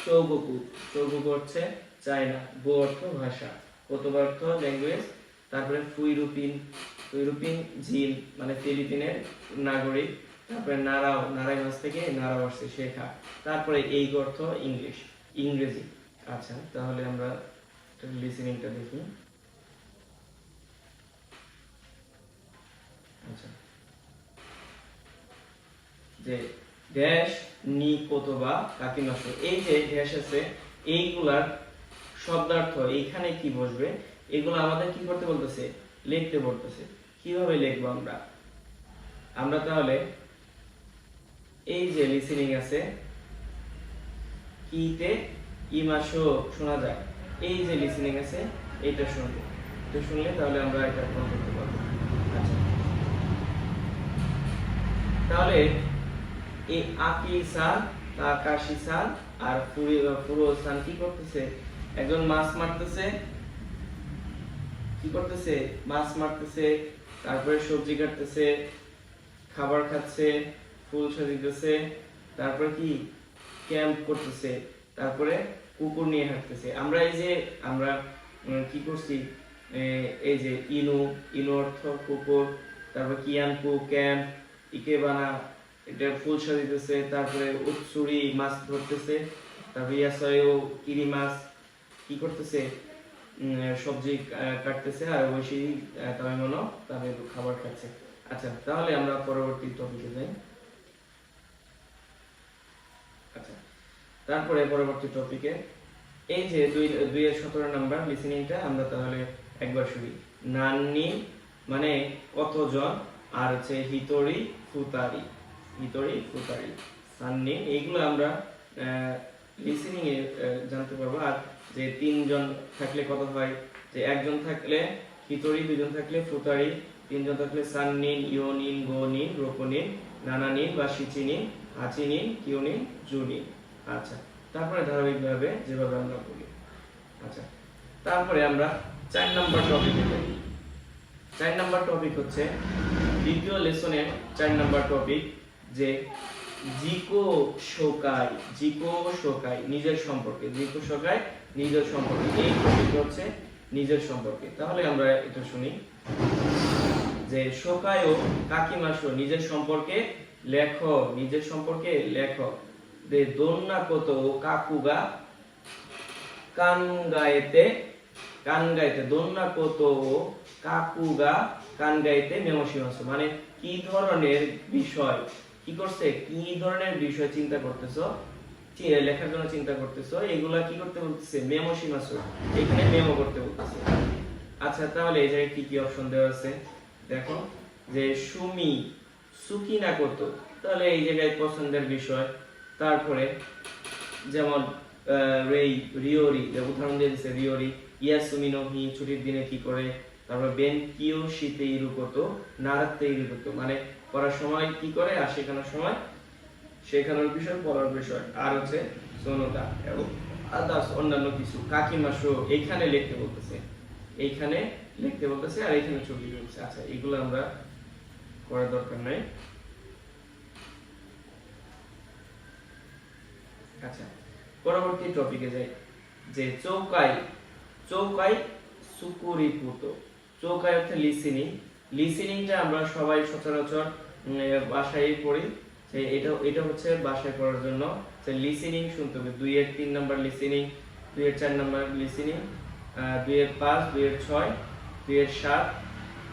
চৌগকু হচ্ছে চায়না, বো অর্থ ভাষা, কোতোবা অর্থ ল্যাঙ্গুয়েজ, তারপরে ফুইরুপিন ঝিল মানে ফিলিপিনের নাগরিক, তারপরে নারাই মাছ থেকে নারাও আসছে শেখা, তারপরে এই অর্থ ইংরেজি। আচ্ছা, তাহলে আমরা লিসেনিংটা দেখি। আচ্ছা, যে ড্যাশ নি কোতোবা কাকিমাশো, এই যে ড্যাশ আছে এইগুলার শব্দার্থ এইখানে কি বসবে, এগুলো আমাদের কি করতে বলতেছে, লিখতে বলতেছে। কিভাবে লিখবো আমরা? আমরা তাহলে এই যে লিসেনিং আছে কিতে ইমাশো শোনা যায়, এই যে লিসেনিং আছে এইটা শুনবো, এটা শুনলে তাহলে আমরা এটা ফলো করতে পারবো। আচ্ছা, তাহলে এই আকি সান, তাকাশি সান আর পুরো সান কি করতেছে, একজন মাছ মারতেছে, কি করতেছে, মাছ মারতেছে, তারপরে সবজি কাটতেছে, খাবার খাচ্ছে, ফুল সাজিতেছে, তারপরে কি ক্যাম্প করতেছে, তারপরে কুকুর নিয়ে হাঁটতেছে। আমরা এই যে আমরা কি করছি, এই যে ইনু, ইনু অর্থ কুকুর, তারপর কিয়ানপু ক্যাম্প, ইকেবানা এটা ফুল সাজিতেছে, তারপরে উৎসুরি মাছ ধরতেছে, তারপরে ইয়াসায়ও কিরি মাছ কি করতেছে, সবজি কাটতেছে, আর ঐশী তামিমনো তাদের খাবার খাচ্ছে। আচ্ছা, তাহলে আমরা পরবর্তী টপিকে যাই। আচ্ছা, তারপরে পরবর্তী টপিকে এই যে 2-17 নাম্বার লিসেনিংটা আমরা তাহলে একবার শুনি। নান্নি মানে কতজন, আর হচ্ছে হিতরি ফুতারি, হিতরি ফুতারি, সান্নি, এইগুলো আমরা লিসেনিং এ জানতে পারবো। আর যে 3 জন থাকলে কত হয়, যে 1 জন থাকলে হিতরি, 2 জন থাকলে ফুতারি, 3 জন থাকলে সান্নিন, ইয়োনিন, গোনিন, রোকোনিন, নানানিন বা শিচিনিন, হাচিনিন, কিউনিন, জুনিন। আচ্ছা, তারপরে ধারাবাহিকভাবে যেভাবে আমরা বলি। আচ্ছা, তারপরে আমরা 4 নাম্বার টপিকে যাই। 4 নাম্বার টপিক হচ্ছে দ্বিতীয় লেসনের 4 নাম্বার টপিক, যে জিকো শোকাই, জিকো শোকাই নিজের সম্পর্কে, জিকো শোকাই নিজের সম্পর্কে, এই টপিক হচ্ছে নিজের সম্পর্কে। তাহলে আমরা এটা শুনি যে শোকায়ও কাকিমাশো নিজের সম্পর্কে লেখো, নিজের সম্পর্কে লেখো। দে দোন্না কত কাকুগা কানগায়েতে, কানগাইতে দোন্না কত কাকুগা কানগাইতে মেমোশিমাসো, মানে কি ধরনের বিষয়, কি করছে, কি ধরনের বিষয় চিন্তা করতেছো, লেখার জন্য চিন্তা করতেছো, এগুলা কি করতে বলতেছে, মেমোশিমাসো, এখানে মেমো করতে বলতেছে। আচ্ছা, তাহলে এই জায়গায় কি কি অপশন দেওয়া আছে দেখো, যে সুমি সুকি না কত, তাহলে এই জায়গায় পছন্দের বিষয়। তারপরে যেমন রেই রিওরি, যে উদাহরণ দিয়ে দিচ্ছে রিওরি, ইয়াসুমি নো হি ছুটির দিনে কি করে, তারপর বেন কিও শীতে ইরুকতো নারাতে ইরুকতো, মানে পড়ার সময় কি করে, আর শেখানোর সময় শেখানোর বিষয়, পড়ার বিষয়। আর হচ্ছে সোনোদা এবং আদার্স অন্যান্য কিছু। কাকিমাশো এইখানে লিখতে বলতেছে, এইখানে লিখতে বলতেছে, আর এইখানে ছবি বলছে। আচ্ছা, এগুলো আমরা করার দরকার নাই। আচ্ছা, পরবর্তী টপিকে যাই, যে চৌকাই, চৌকাই সুকুরিপুতো, চৌকাই অর্থে লিসেনিং। লিসেনিংটা আমরা সবাই সচরাচর বাসায় পড়ি, যে এটা হচ্ছে বাসায় পড়ার জন্য যে লিসেনিং শুনতে হবে। 2-এর 3 নাম্বার লিসেনিং, 2-এর 4 নাম্বার লিসেনিং, 2-এর 5, 2-এর 6, 2-এর 7,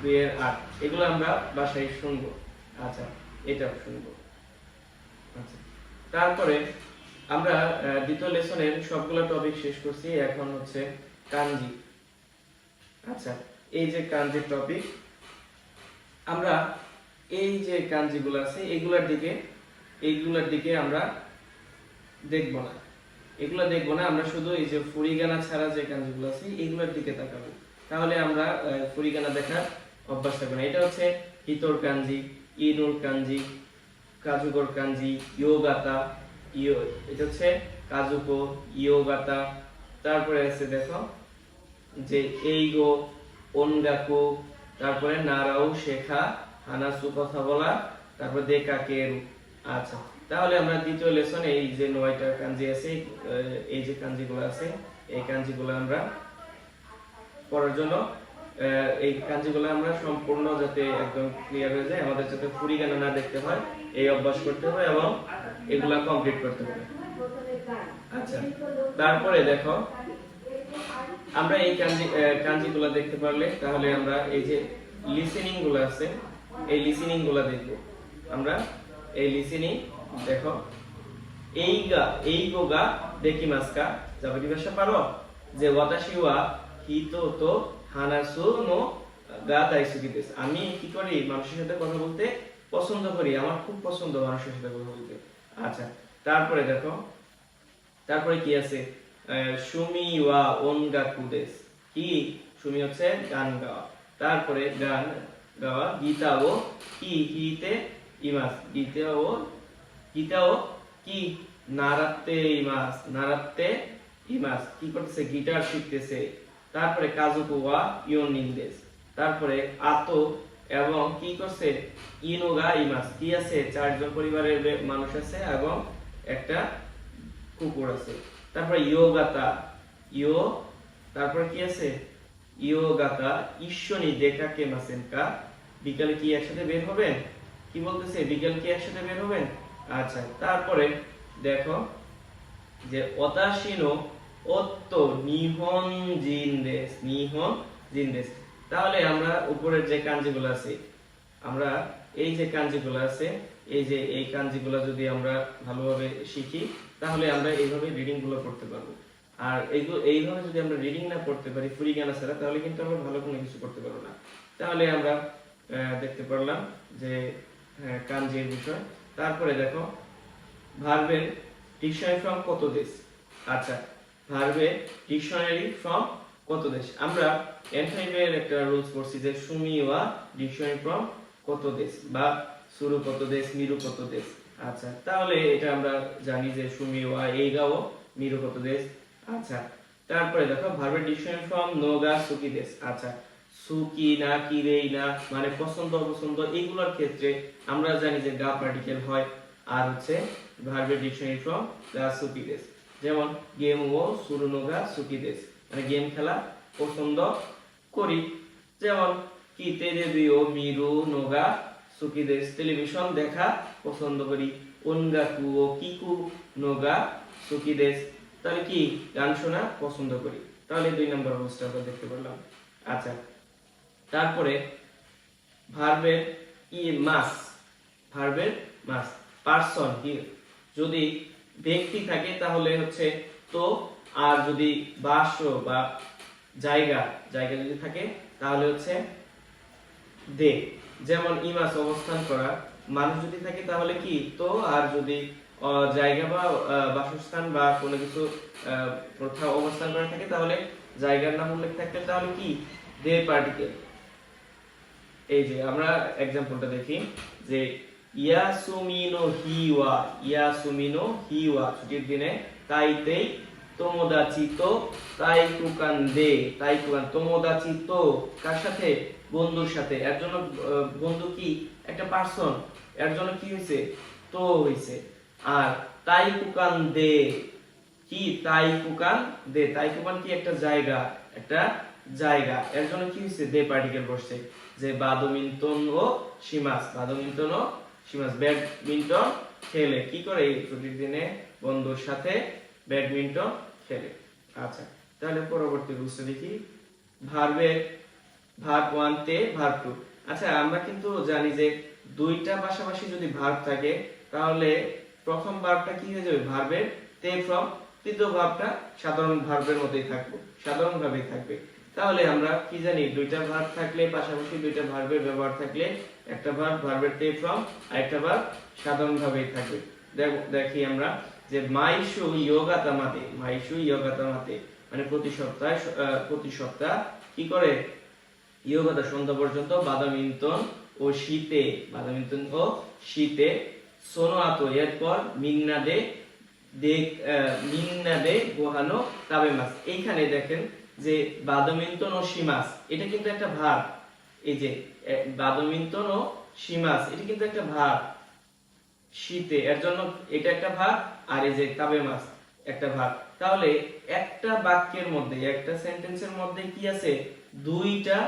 2-এর 8, এগুলো আমরা বাসায় শুনবো। আচ্ছা, এটাও শুনবো। আচ্ছা, তারপরে আমরা দ্বিতীয় লেসনের সবগুলো টপিক শেষ করছি। এখন হচ্ছে কাঞ্জি। আচ্ছা, এই যে কাঞ্জির টপিক, আমরা এই যে কাঞ্জিগুলো আছে এইগুলোর দিকে আমরা দেখব না, এগুলো দেখব না, আমরা শুধু এই যে ফুরিগানা ছাড়া যে কাঞ্জিগুলো আছে এইগুলোর দিকে তাকাবো। তাহলে আমরা ফুরিগানা দেখার অভ্যাস থাকবে না। এটা হচ্ছে হিতোর কাঞ্জি, ইনুর কাঞ্জি, কাজুগোর কাঞ্জি, ইয়োগাতা, এটা হচ্ছে কাজুকো, ইয়োগাতা। তারপরে আছে দেখো যে এইগো, ওনগাকু, তারপরে নারাও শেখা, হানাসু কথা বলা, তারপর দেকাকেরু। আচ্ছা, তাহলে আমরা দ্বিতীয় লেসনে এই যে 9টা কাঞ্জি আছে, এই যে কাঞ্জিগুলো আছে, এই কাঞ্জিগুলো আমরা পড়ার জন্য এই কাঞ্জিগুলো আমরা সম্পূর্ণ যাতে একদম ক্লিয়ার হয়ে যায়, আমাদের যাতে ফুরিগানা না দেখতে হয়, এই অভ্যাস করতে হবে এবং এগুলা কমপ্লিট করতে হবে। আচ্ছা, তারপরে দেখো আমরা এই কাঞ্জিগুলো দেখতে পারলে তাহলে আমরা এই যে লিসেনিং গুলো আছে, এই লিসেনিং গুলো দেখবো আমরা এই লিসেনিং দেখো এইগোができますか? じゃありましたপারো যে ওয়াতাশি ওয়া হিতো তো হানাসু নো গা দাইসুকি দেস। আমি কি করি মানুষের সাথে কথা বলতে পছন্দ করি, আমার খুব পছন্দ মানুষের সাথে কথা বলতে। আচ্ছা, তারপরে দেখো তারপরে কি আছে, সুমি ওয়া অনগাকু দেস। কি সুমি হচ্ছে গান গাওয়া, তারপরে গান গাওয়া, গীতা ও কি হিতে ইমাস, গীতা ও কি নারাতে ইমাস কি করতেছে গিটার শিখতেছে। তারপরে কাজুকু ওয়া ইয়োনিন দেস। তারপরে আতো এবং কি করছে ইনোগা ইমাস, কি আছে চারজন পরিবারের মানুষ আছে এবং একটা কুকুর আছে। তারপরে তারপরে কি আছে ইয়োগাতা ইশ্বনি দেখাকে মাসেনকা, বিকালে কি একসাথে বের হবেন? কি বলতেছে বিকাল কি একসাথে বের হবেন? আচ্ছা, তারপরে দেখো যে ওতাশিনো ওত্তো নিহনজিন দেস। তাহলে আমরা উপরের যে কাঞ্জিগুলো আছে, আমরা এই যে কাঞ্জিগুলো আছে, এই কাঞ্জিগুলো যদি আমরা ভালোভাবে শিখি তাহলে আমরা এইভাবে রিডিং গুলো পড়তে পারবো। আর এইভাবে যদি আমরা রিডিং না পড়তে পারি ফুরিগানা ছাড়া, তাহলে কিন্তু আমরা ভালো কোনো কিছু করতে পারবো না। তাহলে আমরা দেখতে পারলাম যে কাঞ্জির বিষয়। তারপরে দেখো ভার্বের ডিকশনারি ফ্রম কত দেশ। আচ্ছা, ভার্বের ডিকশনারি ফ্রম কত দেশ, আমরা N5 এর একটা রুলস পড়ছি যে সুমি ওয়া ডিকশনারি ফ্রম কত দেশ বা সুরু কত দেশ, মিরু কত দেশ। আচ্ছা, তাহলে এটা আমরা জানি যে সুমি ওয়া এইগা ও মিরু কত দেশ। আচ্ছা, তারপরে দেখো ভার্বের ডিকশনারি ফ্রম নোগা সুকি দেশ। আচ্ছা, সুকি না কিরেই না মানে পছন্দ অপছন্দ এইগুলোর ক্ষেত্রে আমরা জানি যে গা পার্টিকেল হয়। আর হচ্ছে ভার্বের ডিকশনারি ফ্রম গা সুকি দেশ, যেমন গেম ও সুরুনোগা সুকি দেশ মানে গেম খেলা পছন্দ করি। যেমন কি তেরেবি ও মিরু নোগা সুকি দেশ টেলিভিশন দেখা পছন্দ করি। ওনগাকু ও কিকু নোগা সুকি দেশ তাহলে কি গান শোনা পছন্দ করি। তাহলে 2 নম্বর অবস্থা আমরা দেখতে পেলাম। আচ্ছা, তারপরে ভার্বের মাস পারসন কি, যদি ব্যক্তি থাকে তাহলে হচ্ছে তো, আর যদি বাস্য বা জায়গা যদি থাকে তাহলে হচ্ছে দে। যেমন ইমাস অবস্থান করা, মানুষ যদি থাকে তাহলে কি তো, আর যদি জায়গা বা বাসস্থান বা কোনো কিছু কোথাও অবস্থান করা থাকে তাহলে জায়গার নাম উল্লেখ থাকলে তাহলে কি দে পার্টিকেল। এই যে আমরা एग्जांपलটা দেখি যে ইয়াসুমিনো হিওয়া ছুটির দিনে তাইতেই তোমোদাচি তো তাইকুকান তোমোদাচি তো কার সাথে বন্ধুর সাথে। এর জন্য বন্ধু কি একটা পারসন, এর জন্য কি হইছে তো হইছে। আর তাইকুকান দে কি তাইকুকান কি একটা জায়গা এর জন্য কি হইছে দে পার্টিকেল বসছে। যে ব্যাডমিন্টন ও শিমাস ব্যাডমিন্টন খেলে, কি করে এই ছুটির দিনে বন্ধুর সাথে ব্যাডমিন্টন খেলে। আচ্ছা, তাহলে পরবর্তী রুলসটা দেখি ভার্ব 1 তে ভার্ব 2। আচ্ছা, আমরা কিন্তু জানি যে দুইটা পাশাপাশি যদি ভার্ব থাকে তাহলে প্রথম ভার্বটা কি হয়ে যাবে ভার্বের তে ফ্রম, তৃতীয় ভার্বটা সাধারণ ভার্বের মতোই থাকবে, সাধারণভাবেই থাকবে। তাহলে আমরা কি জানি দুইটা ভার্ব থাকলে পাশাপাশি দুইটা ভার্বের ব্যবহার থাকলে একটা ভার্ব ভার্বের তে ফ্রম আর একটা ভার্ব সাধারণভাবেই থাকবে। দেখি আমরা যে মাইশু ইয়োগাতামাতে মানে প্রতি সপ্তাহ কি করে ইয়োগাতা সন্ধ্যা পর্যন্ত ব্যাডমিন্টন ও শীতে সোনো আতো এরপর মিন্নাদে গোহানো তাবেমাস। এইখানে দেখেন যে ব্যাডমিন্টন ও শিমাস এটা কিন্তু একটা ভার্ব। এই যে ব্যাডমিন্টন ও শিমাস এটা কিন্তু একটা ভার্ব শীতে, এর জন্য এটা একটা ভার্ব আর এই যে তাবেমাস একটা ভার্ব। তাহলে একটা বাক্যের মধ্যে একটা সেন্টেন্সের মধ্যে কি আছে দুইটা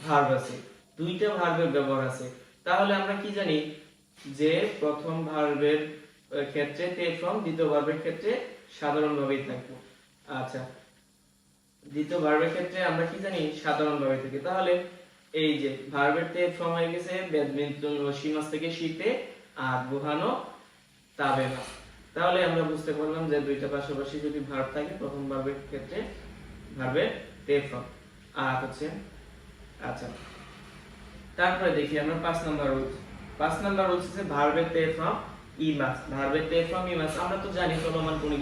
ভার্ব আছে, দুইটা ভার্বের ব্যবহার আছে। তাহলে আমরা কি জানি যে প্রথম ভার্বের ক্ষেত্রে তে ফ্রম, দ্বিতীয় ভার্বের ক্ষেত্রে সাধারণভাবেই থাকবে। আচ্ছা, দ্বিতীয় ভার্বের ক্ষেত্রে আমরা কি জানি সাধারণভাবে থাকে। তাহলে এই যে ভার্বের তে ফ্রম হয়ে গেছে ব্যাডমিন্টন ও শিমাস থেকে শীতে, আগুহা নো তাবেমাস। তাহলে আমরা বুঝতে পারলাম যে দুইটা পাশাপাশি যদি ভার্ব থাকে প্রথম ভার্বের ক্ষেত্রে ভার্বের তে ফ্রম আর হচ্ছে। আচ্ছা, তারপরে দেখি আমরা 5 নাম্বার রুলস। 5 নাম্বার রুলস হচ্ছে ভার্বের তে ফ্রম ইমাস। ভার্বের তে ফ্রম ইমাস আমরা তো জানি চলমান কোনো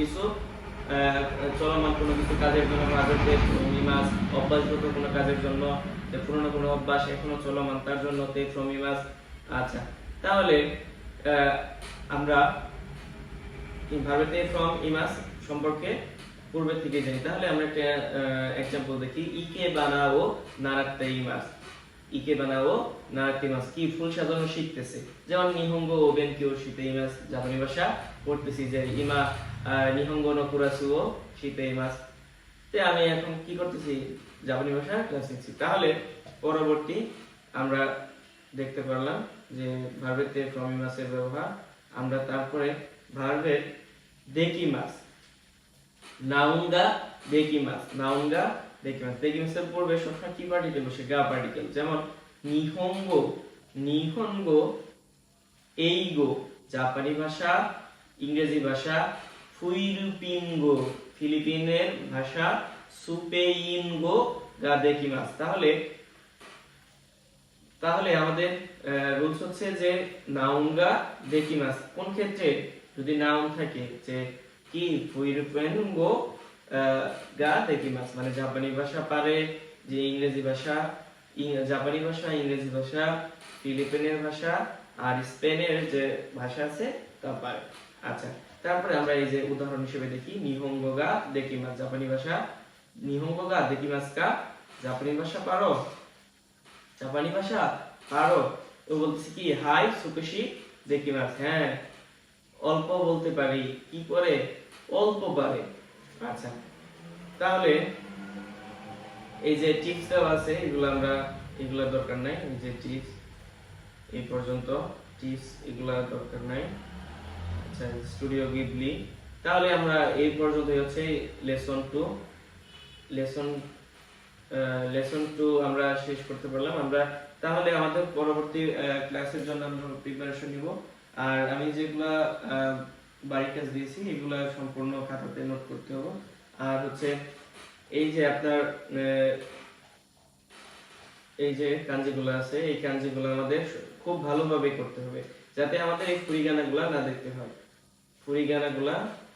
কিছু কাজের জন্য ভার্বের তে ফ্রম ইমাস, অভ্যাসগত কোনো কাজের জন্য, যে পুরনো কোনো অভ্যাস এখনো চলমান তার জন্য তে ফ্রম ইমাস। আচ্ছা, তাহলে আমরা ভার্বের তে ফ্রম ইমাস সম্পর্কে পূর্বে থেকে জানি। তাহলে আমরা একটা এক্সাম্পল দেখি। ইকে বানাও নারাত্তে ইমাস। ইকে বানাও নারাত্তে ইমাস কি ফুল সাজানো শিখতেছে। যেমন নিহঙ্গো ও বেনকিও শিতে ইমাস, জাপানি ভাষা পড়তেছি যে ইমা নিহঙ্গো নো কুরাসুও শিতে ইমাস। তে আমি এখন কি করতেছি, জাপানি ভাষা ক্লাস নিচ্ছি। তাহলে পরবর্তী আমরা দেখতে পারলাম যে ভার্বের তে ফ্রম ইমাসের ব্যবহার। আমরা তারপরে ভার্বের দেকিমাস, নাউনগা দেকিমাস, নাউনগা দেকিমাস। দেকিমাসের পূর্বে সবসময় কি পার্টিকেল বসে? গা পার্টিকেল। যেমন নিহঙ্গো, নিহঙ্গো এইগো জাপানি ভাষা, ইংরেজি ভাষা, ফুইলুপিনগো ফিলিপিনের ভাষা, সুপেইনগো গা দেকিমাস। তাহলে আমাদের রুলস হচ্ছে যে নাউনগা দেকিমাস কোন ক্ষেত্রে? যদি নাউন থাকে যে কি ফুইলুপিনগো গা দেকিমাস, মানে জাপানি ভাষা পারে, যে ইংরেজি ভাষা, জাপানি ভাষা, ইংরেজি ভাষা, ফিলিপিনের ভাষা আর স্পেনের যে ভাষা আছে তা পারে। আচ্ছা, তারপরে আমরা এই যে উদাহরণ হিসেবে দেখি নিহঙ্গো গা দেকিমাস জাপানি ভাষা, নিহঙ্গো গা দেকিমাস কা জাপানি ভাষা পারো, জাপানি ভাষা পারো। ও বলতেছে কি হাই সুকুশি দেকিমাস, হ্যাঁ অল্প বলতে পারি। কি করে? অল্প পারে। আচ্ছা, তাহলে এই যে টিপস দেওয়া আছে এগুলা দরকার নাই। এই যে টিপস এই পর্যন্ত টিপস এগুলা দরকার নাই। আচ্ছা, স্টুডিও গিবলি। তাহলে আমরা এই পর্যন্তই হচ্ছে লেসন 2 আমরা শেষ করতে পারলাম। আমরা তাহলে আমাদের পরবর্তী ক্লাসের জন্য আমরা প্রিপারেশন নিব। আর আমি যেগুলা বাড়ির কাজ দিয়েছি এগুলা সম্পূর্ণ খাতাতে নোট করতে হবে। আর হচ্ছে এই যে আপনার এই যে কাঞ্জিগুলো আছে এই কাঞ্জিগুলো আমাদের খুব ভালোভাবে করতে হবে যাতে আমাদের এই ফুরিগানাগুলা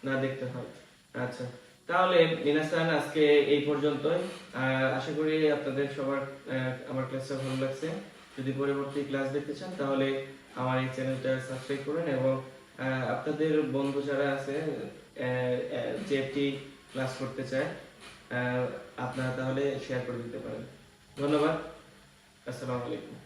না দেখতে হয়। আচ্ছা, তাহলে মিনাসান আজকে এই পর্যন্তই। আশা করি আপনাদের সবার আমার ক্লাসটা ভালো লাগছে। যদি পরবর্তী ক্লাস দেখতে চান তাহলে আমার এই চ্যানেলটা সাবস্ক্রাইব করুন এবং আপনাদের বন্ধু যারা আছে জেএফটি ক্লাস করতে চায় আপনারা তাহলে শেয়ার করে দিতে পারেন। ধন্যবাদ। আসসালামু আলাইকুম।